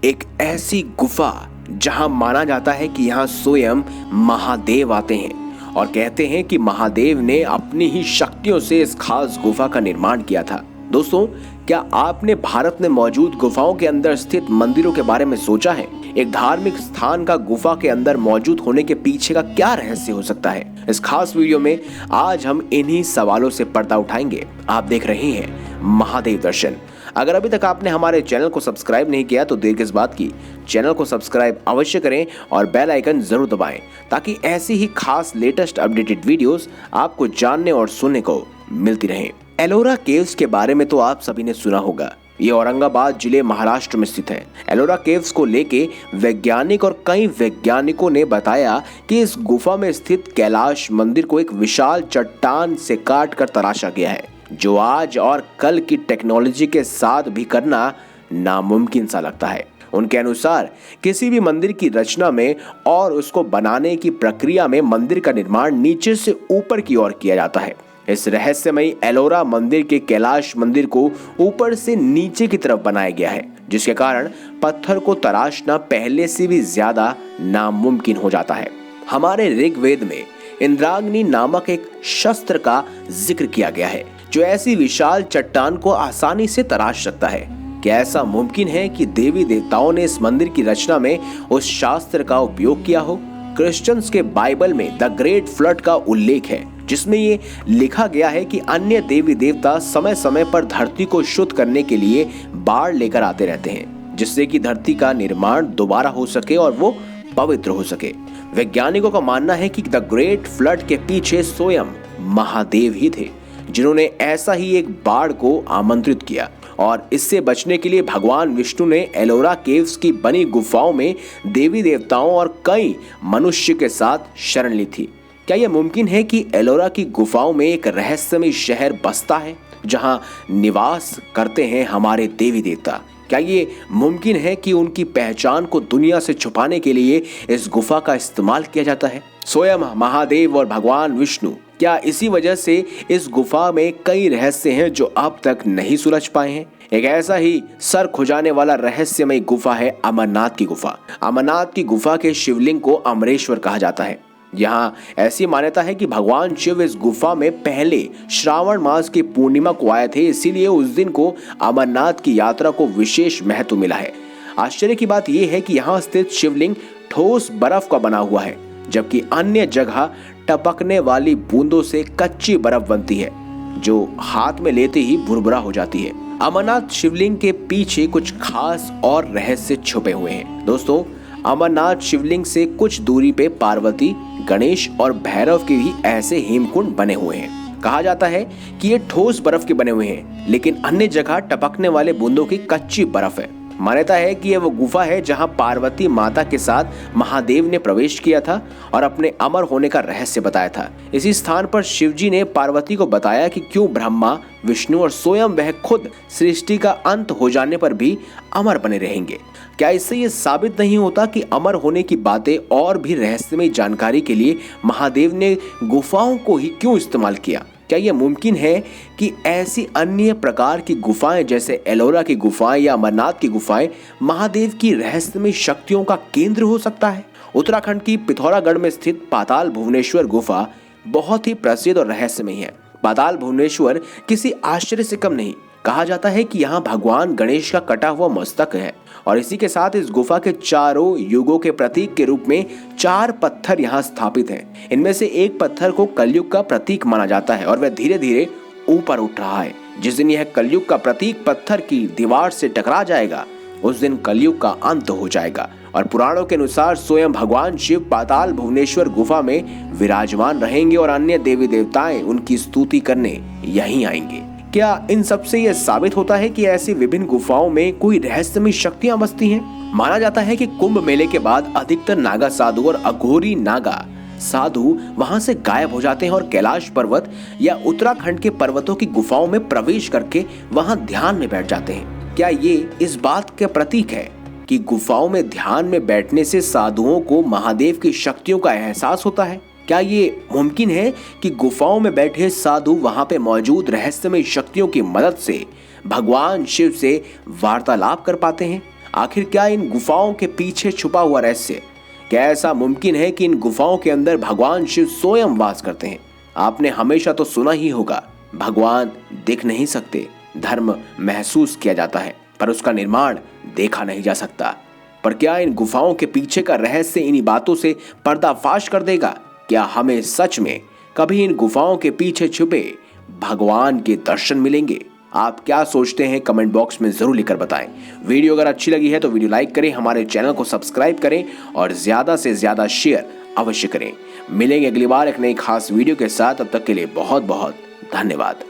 एक ऐसी गुफा जहां माना जाता है कि यहां स्वयं महादेव आते हैं और कहते हैं कि महादेव ने अपनी ही शक्तियों से इस खास गुफा का निर्माण किया था। दोस्तों, क्या आपने भारत में मौजूद गुफाओं के अंदर स्थित मंदिरों के बारे में सोचा है? एक धार्मिक स्थान का गुफा के अंदर मौजूद होने के पीछे का क्या रहस्य हो सकता है? इस खास वीडियो में आज हम इन्हीं सवालों से पर्दा उठाएंगे। आप देख रहे हैं महादेव दर्शन। अगर अभी तक आपने हमारे चैनल को सब्सक्राइब नहीं किया तो देर किस बात की, चैनल को सब्सक्राइब अवश्य करें और बेल आइकन जरूर दबाएं ताकि ऐसी ही खास लेटेस्ट अपडेटेड वीडियोस आपको जानने और सुनने को मिलती रहें। एलोरा केव्स के बारे में तो आप सभी ने सुना होगा। ये औरंगाबाद जिले महाराष्ट्र में स्थित है। एलोरा केव्स को लेके वैज्ञानिक और कई वैज्ञानिकों ने बताया कि इस गुफा में स्थित कैलाश मंदिर को एक विशाल चट्टान से काट कर तराशा गया है, जो आज और कल की टेक्नोलॉजी के साथ भी करना नामुमकिन सा लगता है। उनके अनुसार किसी भी मंदिर की रचना में और उसको बनाने की प्रक्रिया में मंदिर का निर्माण नीचे से ऊपर की ओर किया जाता है। इस रहस्यमयी एलोरा मंदिर के कैलाश मंदिर को ऊपर से नीचे की तरफ बनाया गया है, जिसके कारण पत्थर को तराशना पहले से भी ज्यादा नामुमकिन हो जाता है। हमारे ऋग्वेद में इंद्राग्नि नामक एक शस्त्र का जिक्र किया गया है, जो ऐसी विशाल चट्टान को आसानी से तराश सकता है। क्या ऐसा मुमकिन है कि देवी देवताओं ने इस मंदिर की रचना में उस शास्त्र का उपयोग किया हो? क्रिश्चियंस के बाइबल में द ग्रेट फ्लड का उल्लेख है, जिसमें ये लिखा गया है कि अन्य देवी देवता समय समय पर धरती को शुद्ध करने के लिए बाढ़ लेकर आते रहते हैं, जिससे कि धरती का निर्माण दोबारा हो सके और वो पवित्र हो सके। वैज्ञानिकों का मानना है कि द ग्रेट फ्लड के पीछे स्वयं महादेव ही थे, जिन्होंने ऐसा ही एक बाढ़ को आमंत्रित किया और इससे बचने के लिए भगवान विष्णु ने एलोरा केव्स की बनी गुफाओं में देवी देवताओं और कई मनुष्य के साथ शरण ली थी। क्या यह मुमकिन है कि एलोरा की गुफाओं में एक रहस्यमय शहर बसता है जहां निवास करते हैं हमारे देवी देवता? क्या ये मुमकिन है कि उनकी पहचान को दुनिया से छुपाने के लिए इस गुफा का इस्तेमाल किया जाता है? स्वयं महादेव और भगवान विष्णु, क्या इसी वजह से इस गुफा में कई रहस्य हैं जो अब तक नहीं सुलझ पाए हैं? एक ऐसा ही सर खुजाने वाला रहस्यमय गुफा है अमरनाथ की गुफा। अमरनाथ की गुफा के शिवलिंग को अमरेश्वर कहा जाता है। यहाँ ऐसी मान्यता है कि भगवान शिव इस गुफा में पहले श्रावण मास की पूर्णिमा को आए थे, इसीलिए उस दिन को अमरनाथ की यात्रा को विशेष महत्व मिला है। आश्चर्य की बात यह है कि यहाँ स्थित शिवलिंग ठोस बर्फ का बना हुआ है, जबकि अन्य जगह टपकने वाली बूंदों से कच्ची बर्फ बनती है, जो हाथ में लेते ही भुरभुरा हो जाती है। अमरनाथ शिवलिंग के पीछे कुछ खास और रहस्य छुपे हुए हैं। दोस्तों, अमरनाथ शिवलिंग से कुछ दूरी पे पार्वती, गणेश और भैरव के भी ऐसे हेमकुंड बने हुए हैं। कहा जाता है कि ये ठोस बर्फ के बने हुए हैं, लेकिन अन्य जगह टपकने वाले बूंदों की कच्ची बर्फ है। मान्यता है कि यह वो गुफा है जहां पार्वती माता के साथ महादेव ने प्रवेश किया था और अपने अमर होने का रहस्य बताया था। इसी स्थान पर शिवजी ने पार्वती को बताया कि क्यों ब्रह्मा, विष्णु और स्वयं वह खुद सृष्टि का अंत हो जाने पर भी अमर बने रहेंगे। क्या इससे ये साबित नहीं होता कि अमर होने की बातें और भी रहस्यमय जानकारी के लिए महादेव ने गुफाओं को ही क्यों इस्तेमाल किया? क्या यह मुमकिन है कि ऐसी अन्य प्रकार की गुफाएं जैसे एलोरा की गुफाएं या अमरनाथ की गुफाएं महादेव की रहस्यमय शक्तियों का केंद्र हो सकता है? उत्तराखंड की पिथौरागढ़ में स्थित पाताल भुवनेश्वर गुफा बहुत ही प्रसिद्ध और रहस्यमय है। पाताल भुवनेश्वर किसी आश्चर्य से कम नहीं। कहा जाता है कि यहाँ भगवान गणेश का कटा हुआ मस्तक है और इसी के साथ इस गुफा के चारों युगों के प्रतीक के रूप में 4 पत्थर यहाँ स्थापित हैं। इनमें से एक पत्थर को कलयुग का प्रतीक माना जाता है और वह धीरे धीरे ऊपर उठ रहा है। जिस दिन यह कलयुग का प्रतीक पत्थर की दीवार से टकरा जाएगा, उस दिन कलयुग का अंत हो जाएगा और पुराणों के अनुसार स्वयं भगवान शिव पाताल भुवनेश्वर गुफा में विराजमान रहेंगे और अन्य देवी देवताएं उनकी स्तुति करने यहीं आएंगे। क्या इन सब से यह साबित होता है कि ऐसी विभिन्न गुफाओं में कोई रहस्यमय शक्तियां बसती हैं? माना जाता है कि कुंभ मेले के बाद अधिकतर नागा साधु और अघोरी नागा साधु वहां से गायब हो जाते हैं और कैलाश पर्वत या उत्तराखंड के पर्वतों की गुफाओं में प्रवेश करके वहां ध्यान में बैठ जाते हैं। क्या ये इस बात का प्रतीक है कि गुफाओं में ध्यान में बैठने से साधुओं को महादेव की शक्तियों का एहसास होता है? क्या ये मुमकिन है कि गुफाओं में बैठे साधु वहां पे मौजूद रहस्यमय शक्तियों की मदद से भगवान शिव से वार्तालाप कर पाते हैं? आखिर क्या इन गुफाओं के पीछे छुपा हुआ रहस्य? क्या ऐसा मुमकिन है कि इन गुफाओं के अंदर भगवान शिव स्वयं वास करते हैं? आपने हमेशा तो सुना ही होगा, भगवान दिख नहीं सकते, धर्म महसूस किया जाता है पर उसका निर्माण देखा नहीं जा सकता। पर क्या इन गुफाओं के पीछे का रहस्य इन्हीं बातों से पर्दाफाश कर देगा? क्या हमें सच में कभी इन गुफाओं के पीछे छुपे भगवान के दर्शन मिलेंगे? आप क्या सोचते हैं कमेंट बॉक्स में जरूर लिखकर बताएं। वीडियो अगर अच्छी लगी है तो वीडियो लाइक करें, हमारे चैनल को सब्सक्राइब करें और ज्यादा से ज्यादा शेयर अवश्य करें। मिलेंगे अगली बार एक नई खास वीडियो के साथ, तब तक के लिए बहुत बहुत धन्यवाद।